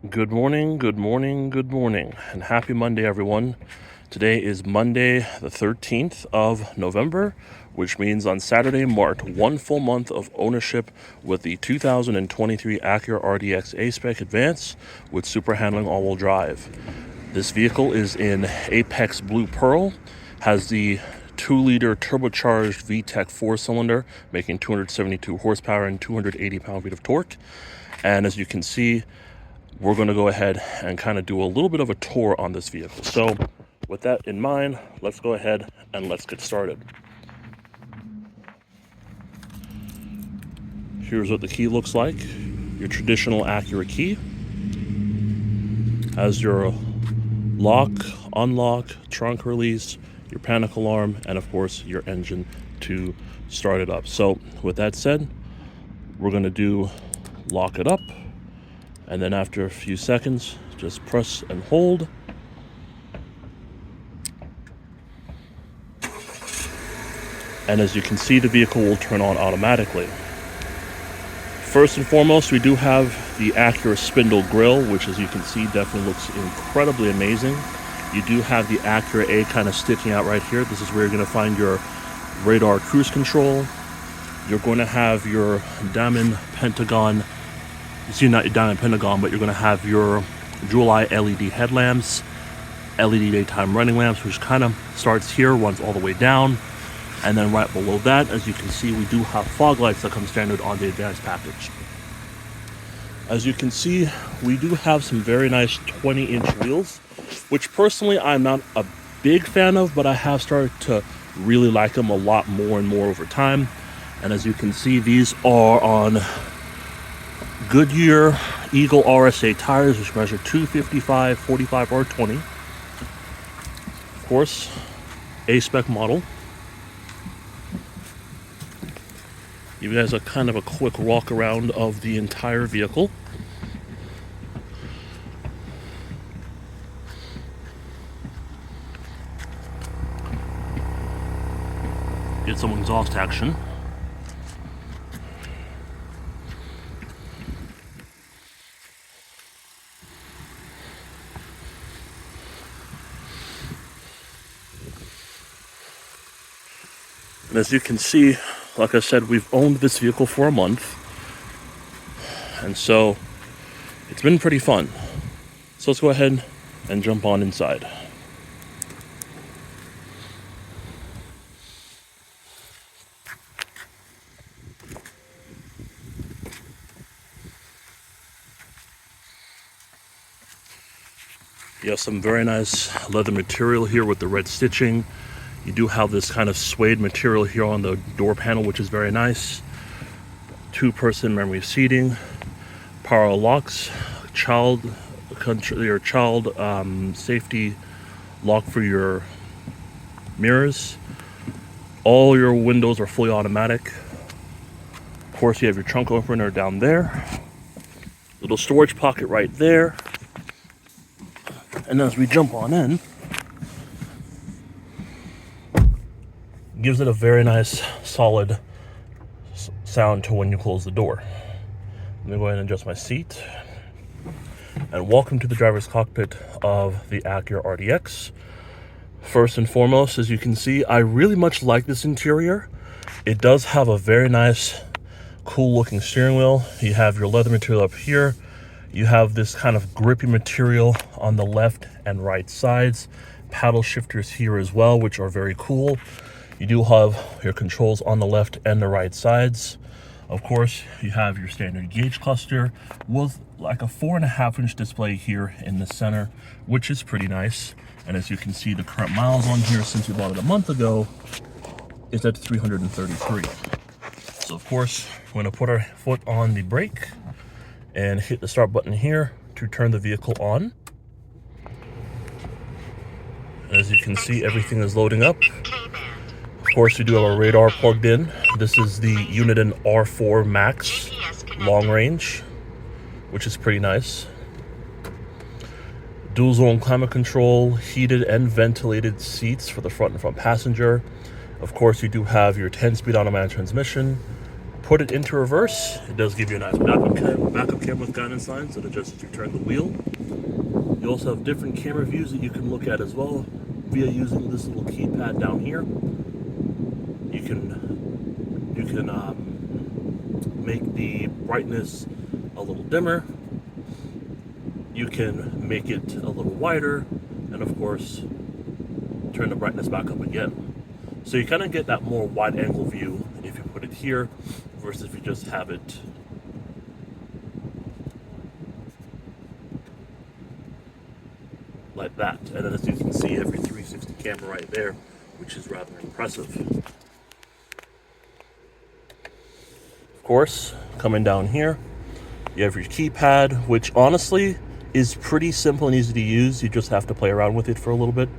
Good morning, good morning, good morning, and happy Monday, everyone. Today is Monday, the 13th of November, which means on Saturday marked 1 full month of ownership with the 2023 Acura RDX A-Spec Advance with super handling all-wheel drive. This vehicle is in Apex Blue Pearl, has the 2-liter turbocharged VTEC 4-cylinder, making 272 horsepower and 280 pound-feet of torque. And as you can see, we're going to go ahead and kind of do a little bit of a tour on this vehicle. So with that in mind, let's go ahead and let's get started. Here's what the key looks like. Your traditional Acura key has your lock, unlock, trunk release, your panic alarm, and of course your engine to start it up. So with that said, we're going to do lock it up. And then after a few seconds, just press and hold. And as you can see, the vehicle will turn on automatically. First and foremost, we do have the Acura spindle grille, which as you can see, definitely looks incredibly amazing. You do have the Acura A kind of sticking out right here. This is where you're going to find your radar cruise control. You're going to have your diamond pentagon, not your diamond pentagon, but you're going to have your dual eye LED headlamps, LED daytime running lamps, which kind of starts here, runs all the way down. And then right below that, as you can see, we do have fog lights that come standard on the advanced package. As you can see, we do have some very nice 20-inch wheels, which personally I'm not a big fan of, but I have started to really like them a lot more and more over time. And as you can see, these are on Goodyear Eagle RSA tires, which measure 255, 45, or 20. Of course, A-Spec model. Give you guys a kind of a quick walk around of the entire vehicle. Get some exhaust action. And as you can see, like I said, we've owned this vehicle for a month. And so it's been pretty fun. So let's go ahead and jump on inside. You have some very nice leather material here with the red stitching. You do have this kind of suede material here on the door panel, which is very nice. 2-person memory seating, power locks, child safety lock for your mirrors. All your windows are fully automatic. Of course, you have your trunk opener down there. Little storage pocket right there. And as we jump on in, gives it a very nice solid sound to when you close the door. Let me go ahead and adjust my seat. And welcome to the driver's cockpit of the Acura RDX. First and foremost, as you can see, I really much like this interior. It does have a very nice, cool looking steering wheel. You have your leather material up here. You have this kind of grippy material on the left and right sides. Paddle shifters here as well, which are very cool. You do have your controls on the left and the right sides. Of course, you have your standard gauge cluster with like a 4.5-inch display here in the center, which is pretty nice. And as you can see, the current miles on here since we bought it a month ago is at 333. So of course, we're going to put our foot on the brake and hit the start button here to turn the vehicle on. And as you can see, everything is loading up. Of course, we do have our radar plugged in. This is the Uniden R4 Max Long Range, which is pretty nice. Dual zone climate control, heated and ventilated seats for the front and front passenger. Of course, you do have your 10-speed automatic transmission, put it into reverse, it does give you a nice backup camera with guidance lines that adjusts as you turn the wheel. You also have different camera views that you can look at as well via using this little keypad down here. You can make the brightness a little dimmer. You can make it a little wider, and of course, turn the brightness back up again. So you kind of get that more wide angle view if you put it here versus if you just have it like that. And then as you can see, every 360 camera right there, which is rather impressive. Of course, coming down here, you have your keypad, which honestly is pretty simple and easy to use. You just have to play around with it for a little bit.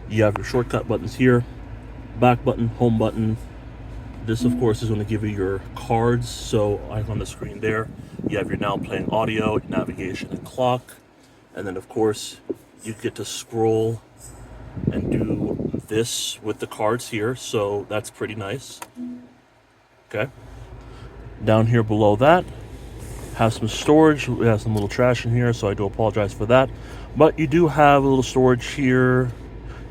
You have your shortcut buttons here, back button, home button. This of course is going to give you your cards, so on the screen there you have your now playing audio, navigation, and clock. And then of course you get to scroll and do this with the cards here, so that's pretty nice. Okay, down here below that has some storage. We have some little trash in here, so I do apologize for that, but you do have a little storage here,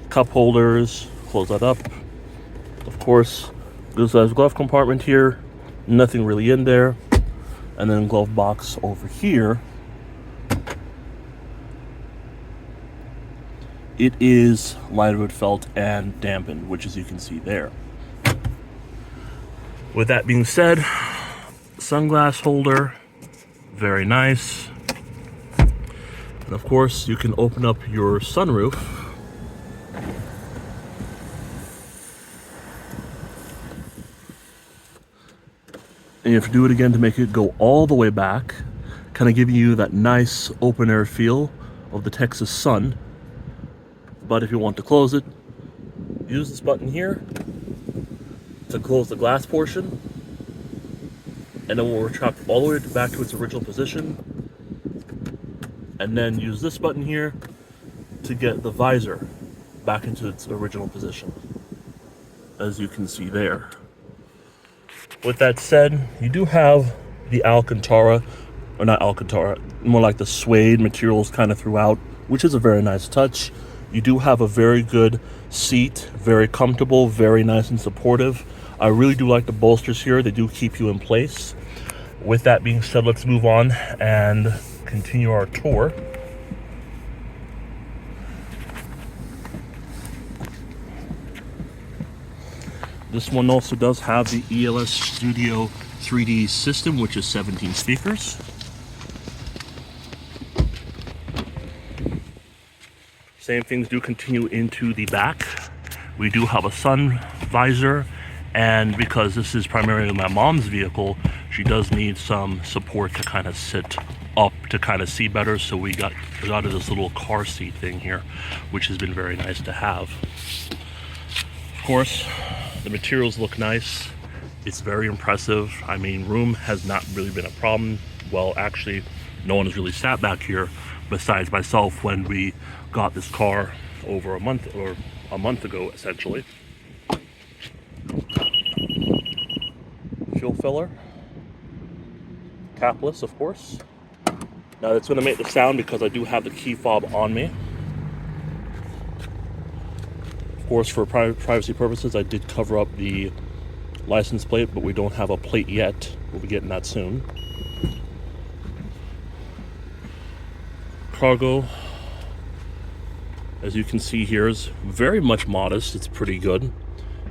cup holders. Close that up. Of course, this has a glove compartment here, nothing really in there. And then glove box over here. It is lighter felt and dampened, which as you can see there. With that being said, sunglass holder, very nice. And of course, you can open up your sunroof. And you have to do it again to make it go all the way back, kind of giving you that nice open air feel of the Texas sun. But if you want to close it, use this button here to close the glass portion, and then we'll retract all the way back to its original position, and then use this button here to get the visor back into its original position, as you can see there. With that said, you do have the Alcantara, or not Alcantara, more like the suede materials kind of throughout, which is a very nice touch. You do have a very good seat, very comfortable, very nice and supportive. I really do like the bolsters here. They do keep you in place. With that being said, let's move on and continue our tour. This one also does have the ELS Studio 3D system, which is 17 speakers. Same things do continue into the back. We do have a sun visor, and because this is primarily my mom's vehicle, she does need some support to kind of sit up to kind of see better, so we got this little car seat thing here, which has been very nice to have. Of course, the materials look nice. It's very impressive. I mean, room has not really been a problem. Well, actually, no one has really sat back here besides myself when we got this car over a month ago, essentially. Fuel filler. Capless, of course. Now it's going to make the sound because I do have the key fob on me. Of course, for privacy purposes, I did cover up the license plate, but we don't have a plate yet. We'll be getting that soon. Cargo, as you can see here, is very much modest. It's pretty good.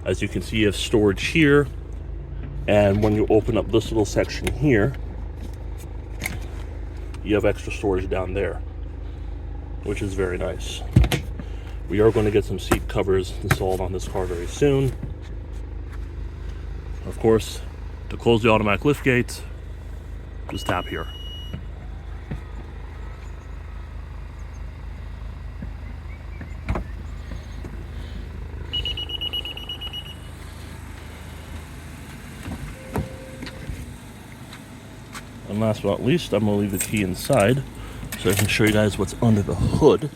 As you can see, you have storage here, and when you open up this little section here, you have extra storage down there, which is very nice. We are going to get some seat covers installed on this car very soon. Of course, to close the automatic lift gate, just tap here. And last but not least, I'm going to leave the key inside so I can show you guys what's under the hood.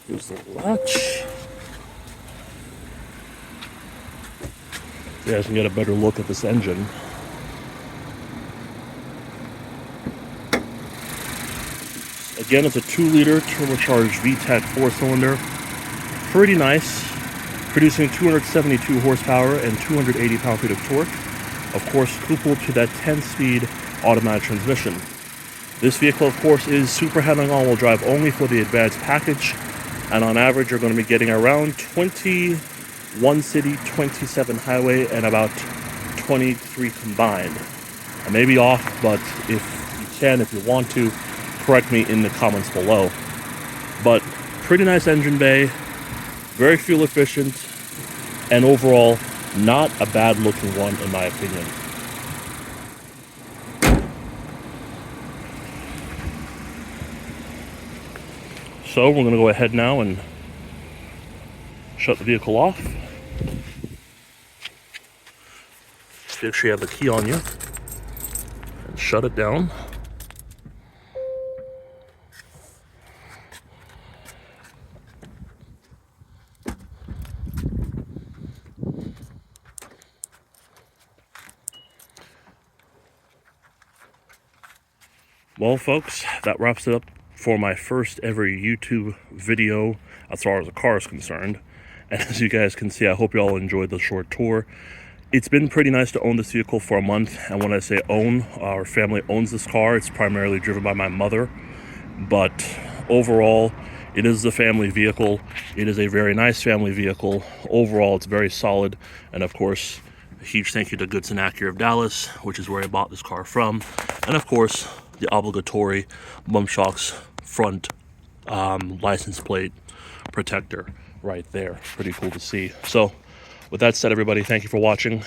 Here's the latch. You guys can get a better look at this engine. Again, it's a 2-liter turbocharged VTEC 4-cylinder. Pretty nice, producing 272 horsepower and 280 pound-feet of torque. Of course, coupled to that 10-speed automatic transmission. This vehicle, of course, is super handling all-wheel drive only for the Advance package. And on average, you're going to be getting around 21 city, 27 highway, and about 23 combined. I may be off, but if you want to, correct me in the comments below. But pretty nice engine bay, very fuel efficient, and overall, not a bad looking one in my opinion. So we're going to go ahead now and shut the vehicle off. Make sure you have the key on you and shut it down. Well, folks, that wraps it up for my first ever YouTube video as far as the car is concerned. And as you guys can see, I hope you all enjoyed the short tour. It's been pretty nice to own this vehicle for a month. And when I say own, our family owns this car. It's primarily driven by my mother. But overall, it is the family vehicle. It is a very nice family vehicle. Overall, it's very solid. And of course, a huge thank you to Goodson Acura of Dallas, which is where I bought this car from. And of course, the obligatory bump shocks front license plate protector right there. Pretty cool to see. So with that said, everybody, thank you for watching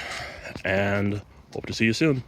and hope to see you soon.